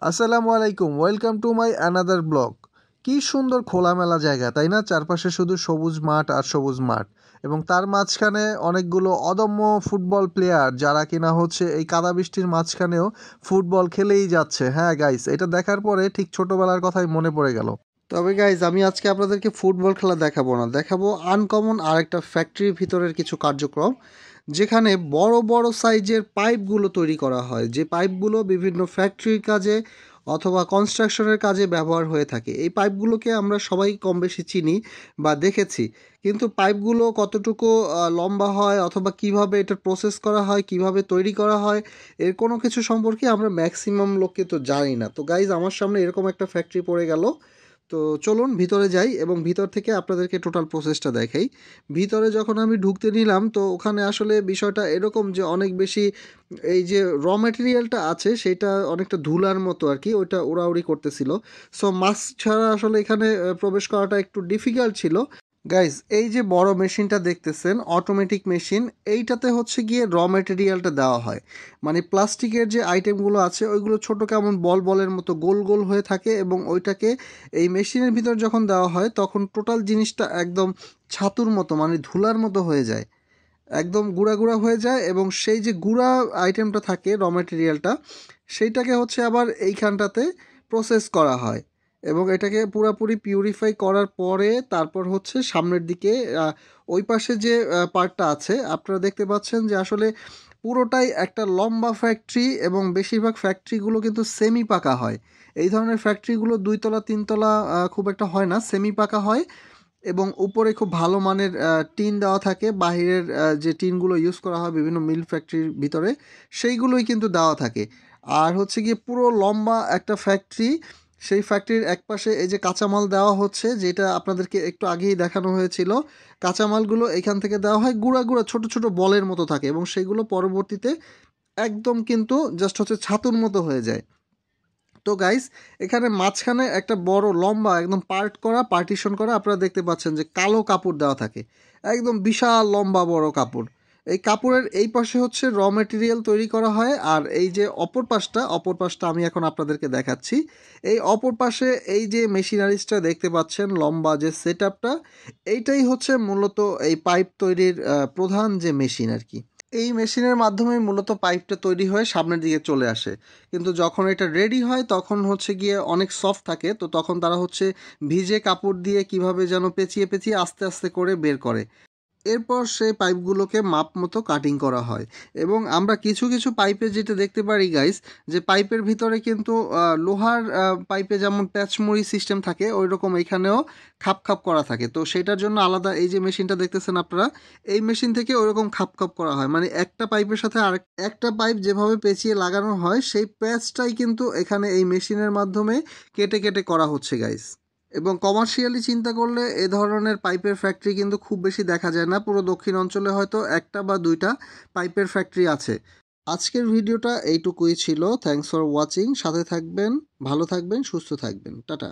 আসসালামু আলাইকুম, welcome to my another blog. কি সুন্দর খোলামেলা জায়গা, তাই না? চারপাশে শুধু সবুজ মাঠ আর সবুজ মাঠ, এবং তার মাঝখানে অনেকগুলো অদম্য ফুটবল প্লেয়ার যারা কিনা হচ্ছে এই কাদা বৃষ্টির মাঝখানেও ফুটবল খেলেই যাচ্ছে। হ্যাঁ গাইস, এটা দেখার পরে ঠিক ছোটবেলার কথাই মনে পড়ে গেল। তবে গাইজ, আমি আজকে আপনাদেরকে ফুটবল খেলা দেখাবো না, দেখাবো আনকমন আরেকটা ফ্যাক্টরির ভিতরের কিছু কার্যক্রম, যেখানে বড় বড় সাইজের পাইপগুলো তৈরি করা হয়, যে পাইপগুলো বিভিন্ন ফ্যাক্টরির কাজে অথবা কনস্ট্রাকশনের কাজে ব্যবহার হয়ে থাকে। এই পাইপগুলোকে আমরা সবাই কম বেশি চিনি বা দেখেছি, কিন্তু পাইপগুলো কতটুকু লম্বা হয় অথবা কিভাবে এটা প্রসেস করা হয়, কিভাবে তৈরি করা হয়, এর কোনো কিছু সম্পর্কে আমরা ম্যাক্সিমাম লোককে তো জানি না। তো গাইজ, আমার সামনে এরকম একটা ফ্যাক্টরি পড়ে গেল। তো চলুন ভিতরে যাই এবং ভিতর থেকে আপনাদেরকে টোটাল প্রসেসটা দেখাই। ভিতরে যখন আমি ঢুকতে নিলাম, তো ওখানে আসলে বিষয়টা এরকম যে অনেক বেশি এই যে র ম্যাটেরিয়ালটা আছে সেটা অনেকটা ধুলার মতো আর কি, ওইটা উড়াউড়ি করতেছিল। সো মাস্ক ছাড়া আসলে এখানে প্রবেশ করাটা একটু ডিফিকাল্ট ছিল। গাইজ, এই যে বড় মেশিনটা দেখতেছেন, অটোমেটিক মেশিন, এইটাতে হচ্ছে গিয়ে র মেটেরিয়ালটা দেওয়া হয়। মানে প্লাস্টিকের যে আইটেমগুলো আছে ওইগুলো ছোট কেমন বল বলের মতো গোল গোল হয়ে থাকে, এবং ওইটাকে এই মেশিনের ভিতর যখন দেওয়া হয় তখন টোটাল জিনিসটা একদম ছাতুর মতো, মানে ধুলার মতো হয়ে যায়, একদম গুঁড়া গুঁড়া হয়ে যায়। এবং সেই যে গুঁড়া আইটেমটা থাকে, র মেটেরিয়ালটা, সেইটাকে হচ্ছে আবার এইখানটাতে প্রসেস করা হয়, এবং এটাকে পুরোপুরি পিউরিফাই করার পরে তারপর হচ্ছে সামনের দিকে ওই পাশে যে পার্টটা আছে আপনারা দেখতে পাচ্ছেন যে আসলে পুরোটাই একটা লম্বা ফ্যাক্টরি, এবং বেশিরভাগ ফ্যাক্টরিগুলো কিন্তু সেমি পাকা হয়। এই ধরনের ফ্যাক্টরিগুলো 2 তলা 3 তলা খুব একটা হয় না, সেমি পাকা হয়, এবং উপরে খুব ভালো মানের টিন দেওয়া থাকে। বাহিরের যে টিনগুলো ইউজ করা হয় বিভিন্ন মিল ফ্যাক্টরির ভিতরে, সেইগুলোই কিন্তু দেওয়া থাকে। আর হচ্ছে গিয়ে পুরো লম্বা একটা ফ্যাক্টরি, সেই ফ্যাক্টরির একপাশে এই যে কাঁচামাল দেওয়া হচ্ছে, যেটা আপনাদেরকে একটু আগেই দেখানো হয়েছিল। কাঁচামালগুলো এখান থেকে দেওয়া হয়, গুঁড়া গুঁড়া ছোট ছোট বলের মতো থাকে, এবং সেগুলো পরবর্তীতে একদম কিন্তু জাস্ট হচ্ছে ছাতুর মতো হয়ে যায়। তো গাইস, এখানে মাঝখানে একটা বড় লম্বা একদম পার্টিশন করা আপনারা দেখতে পাচ্ছেন যে কালো কাপড় দেওয়া থাকে, একদম বিশাল লম্বা বড় কাপড়। এই কাপড়ের এই পাশে হচ্ছে র মেটেরিয়াল তৈরি করা হয়, আর এই যে অপর পাশটা আমি এখন আপনাদেরকে দেখাচ্ছি। এই অপর পাশে এই যে মেশিনারিজটা দেখতে পাচ্ছেন, লম্বা যে সেট আপটা, এইটাই হচ্ছে মূলত এই পাইপ তৈরির প্রধান যে মেশিন আর কি। এই মেশিনের মাধ্যমে মূলত পাইপটা তৈরি হয়ে সামনের দিকে চলে আসে, কিন্তু যখন এটা রেডি হয় তখন হচ্ছে গিয়ে অনেক সফট থাকে, তো তখন তারা হচ্ছে ভিজে কাপড় দিয়ে কিভাবে যেন পেঁচিয়ে পেঁচিয়ে আস্তে আস্তে করে বের করে। এরপর সেই পাইপগুলোকে মাপ মতো কাটিং করা হয়, এবং আমরা কিছু কিছু পাইপে যেটা দেখতে পারি গাইস, যে পাইপের ভিতরে কিন্তু লোহার পাইপে যেমন প্যাচমুড়ি সিস্টেম থাকে, ওই রকম এখানেও খাপ খাপ করা থাকে। তো সেটার জন্য আলাদা এই যে মেশিনটা দেখতেছেন আপনারা, এই মেশিন থেকে ওইরকম খাপ খাপ করা হয়, মানে একটা পাইপের সাথে আরেক একটা পাইপ যেভাবে পেঁচিয়ে লাগানো হয় সেই প্যাচটাই কিন্তু এখানে এই মেশিনের মাধ্যমে কেটে কেটে করা হচ্ছে গাইস। এবং কমার্শিয়ালি চিন্তা করলে এ ধরনের পাইপের ফ্যাক্টরি কিন্তু খুব বেশি দেখা যায় না, পুরো দক্ষিণ অঞ্চলে হয়তো একটা বা দুইটা পাইপের ফ্যাক্টরি আছে। আজকের ভিডিওটা এইটুকুই ছিল। Thanks for watching. সাথে থাকবেন, ভালো থাকবেন, সুস্থ থাকবেন। টাটা।